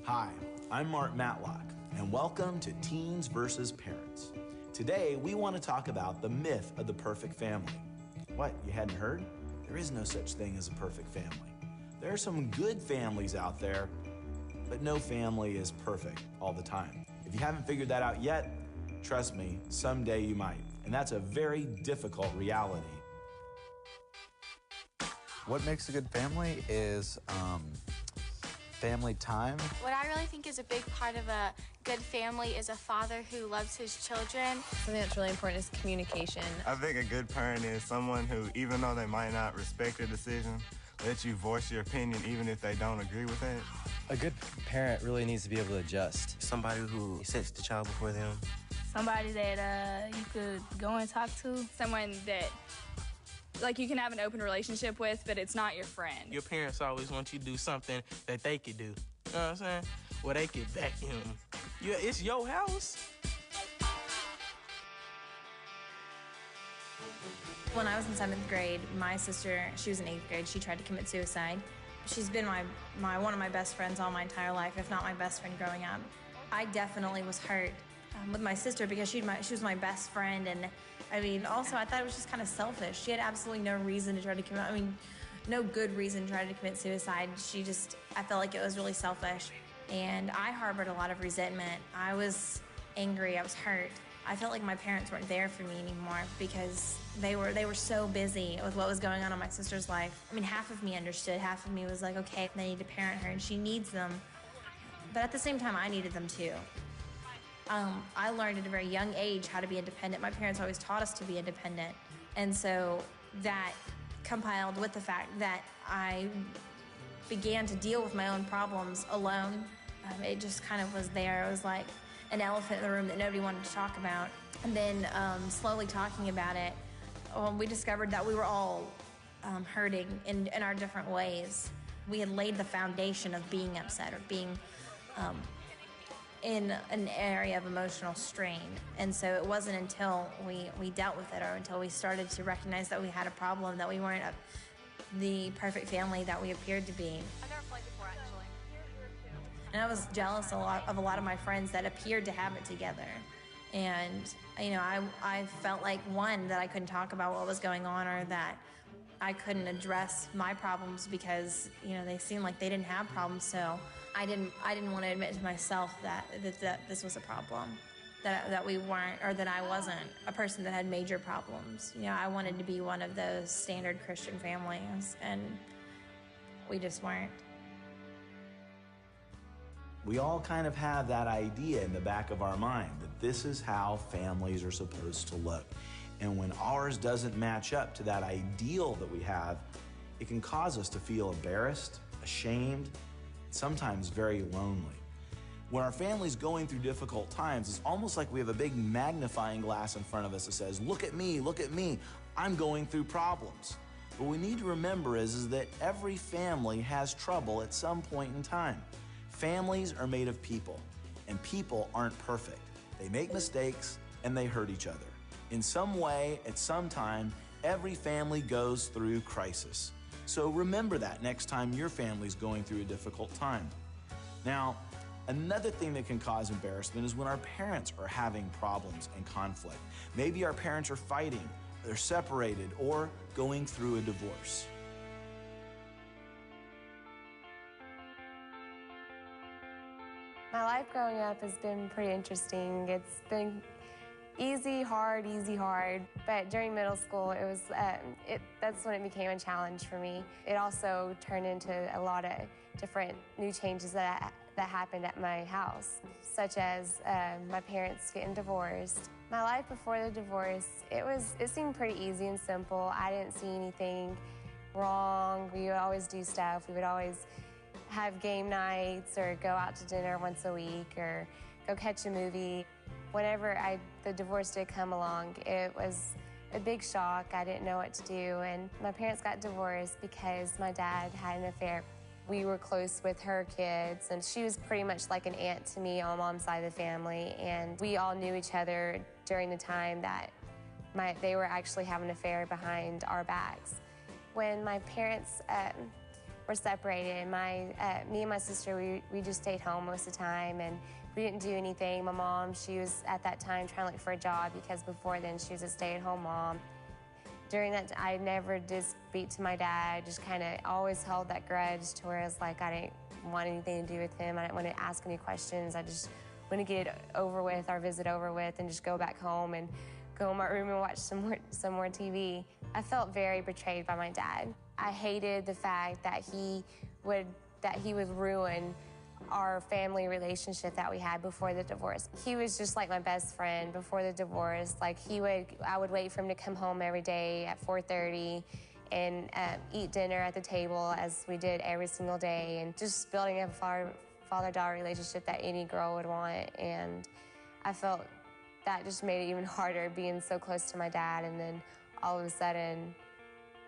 Hi, I'm Mark Matlock, and welcome to Teens versus Parents. Today, we want to talk about the myth of the perfect family. What, you hadn't heard? There is no such thing as a perfect family. There are some good families out there, but no family is perfect all the time. If you haven't figured that out yet, trust me, someday you might, and that's a very difficult reality. What makes a good family is family time. What I really think is a big part of a good family is a father who loves his children. Something that's really important is communication. I think a good parent is someone who, even though they might not respect your decision, lets you voice your opinion even if they don't agree with it. A good parent really needs to be able to adjust. Somebody who sets the child before them. Somebody that you could go and talk to. Someone that you can have an open relationship with, but it's not your friend. Your parents always want you to do something that they could do. You know what I'm saying? Well, they could vacuum. Yeah, it's your house. When I was in 7th grade, my sister, she was in 8th grade, she tried to commit suicide. She's been one of my best friends all my entire life, if not my best friend growing up. I definitely was hurt with my sister because she was my best friend, and also I thought it was just kind of selfish. She had absolutely no reason to try to commit, no good reason to try to commit suicide. I felt like it was really selfish. And I harbored a lot of resentment. I was angry, I was hurt. I felt like my parents weren't there for me anymore because they were so busy with what was going on in my sister's life. Half of me understood, half of me was like, okay, they need to parent her and she needs them. But at the same time, I needed them too. I learned at a very young age how to be independent. My parents always taught us to be independent. And so that compiled with the fact that I began to deal with my own problems alone. It just kind of was there. It was like an elephant in the room that nobody wanted to talk about. And then slowly talking about it, we discovered that we were all hurting in our different ways. We had laid the foundation of being upset or being in an area of emotional strain. And so it wasn't until we dealt with it or until we started to recognize that we had a problem, that we weren't the perfect family that we appeared to be. I've never played before, actually. And I was jealous of a lot of my friends that appeared to have it together. And, I felt like, one, that I couldn't talk about what was going on, or that I couldn't address my problems because, they seemed like they didn't have problems. So I didn't want to admit to myself that this was a problem, that we weren't, or that I wasn't a person that had major problems. I wanted to be one of those standard Christian families, and we just weren't. We all kind of have that idea in the back of our mind that this is how families are supposed to look. And when ours doesn't match up to that ideal that we have, it can cause us to feel embarrassed, ashamed, sometimes very lonely. When our family's going through difficult times, it's almost like we have a big magnifying glass in front of us that says, look at me, I'm going through problems. But what we need to remember is that every family has trouble at some point in time. Families are made of people, and people aren't perfect. They make mistakes, and they hurt each other. In some way, at some time, every family goes through crisis. So remember that next time your family's going through a difficult time. Now, another thing that can cause embarrassment is when our parents are having problems and conflict. Maybe our parents are fighting, they're separated, or going through a divorce. My life growing up has been pretty interesting. It's been easy, hard. But during middle school, that's when it became a challenge for me. It also turned into a lot of different new changes that happened at my house, such as my parents getting divorced. My life before the divorce, it seemed pretty easy and simple. I didn't see anything wrong. We would always do stuff. We would always have game nights or go out to dinner once a week or go catch a movie. Whenever the divorce did come along, it was a big shock. I didn't know what to do, and my parents got divorced because my dad had an affair. We were close with her kids, and she was pretty much like an aunt to me on mom's side of the family, and we all knew each other during the time that they were actually having an affair behind our backs. When my parents We're separated. Me and my sister, we just stayed home most of the time, and we didn't do anything. My mom, she was at that time trying to look for a job because before then she was a stay-at-home mom. During that, I never did speak to my dad. Just kind of always held that grudge to where it's like I didn't want anything to do with him. I didn't want to ask any questions. I just want to get it over with, our visit over with, and just go back home and go in my room and watch some more TV. I felt very betrayed by my dad. I hated the fact that he would ruin our family relationship that we had before the divorce. He was just like my best friend before the divorce. Like I would wait for him to come home every day at 4:30 and eat dinner at the table as we did every single day, and just building a father-daughter relationship that any girl would want. And I felt that just made it even harder being so close to my dad, and then all of a sudden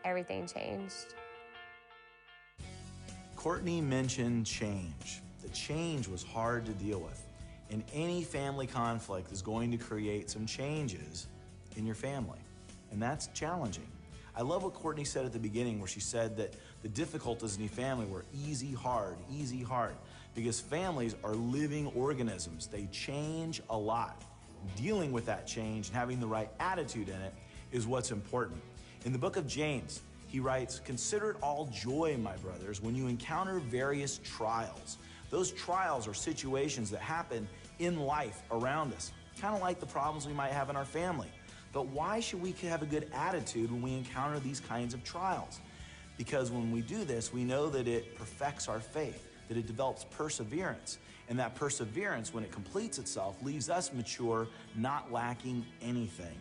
everything changed. Courtney mentioned change. The change was hard to deal with. And any family conflict is going to create some changes in your family. And that's challenging. I love what Courtney said at the beginning, where she said that the difficulties in the family were easy, hard, because families are living organisms. They change a lot. Dealing with that change and having the right attitude in it is what's important. In the book of James, he writes, "Consider it all joy, my brothers, when you encounter various trials." Those trials are situations that happen in life around us, kind of like the problems we might have in our family. But why should we have a good attitude when we encounter these kinds of trials? Because when we do this, we know that it perfects our faith, that it develops perseverance. And that perseverance, when it completes itself, leaves us mature, not lacking anything.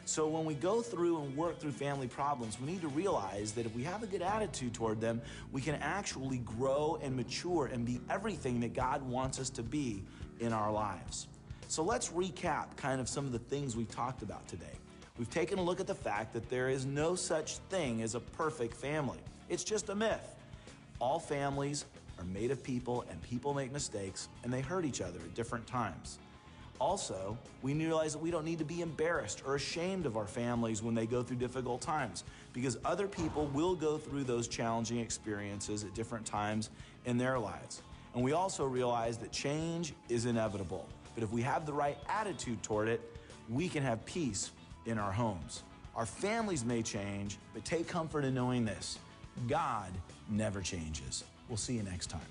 So when we go through and work through family problems, we need to realize that if we have a good attitude toward them, we can actually grow and mature and be everything that God wants us to be in our lives. So let's recap kind of some of the things we've talked about today. We've taken a look at the fact that there is no such thing as a perfect family. It's just a myth. All families are made of people, and people make mistakes, and they hurt each other at different times. Also, we realize that we don't need to be embarrassed or ashamed of our families when they go through difficult times, because other people will go through those challenging experiences at different times in their lives. And we also realize that change is inevitable, but if we have the right attitude toward it, we can have peace in our homes. Our families may change, but take comfort in knowing this: God never changes. We'll see you next time.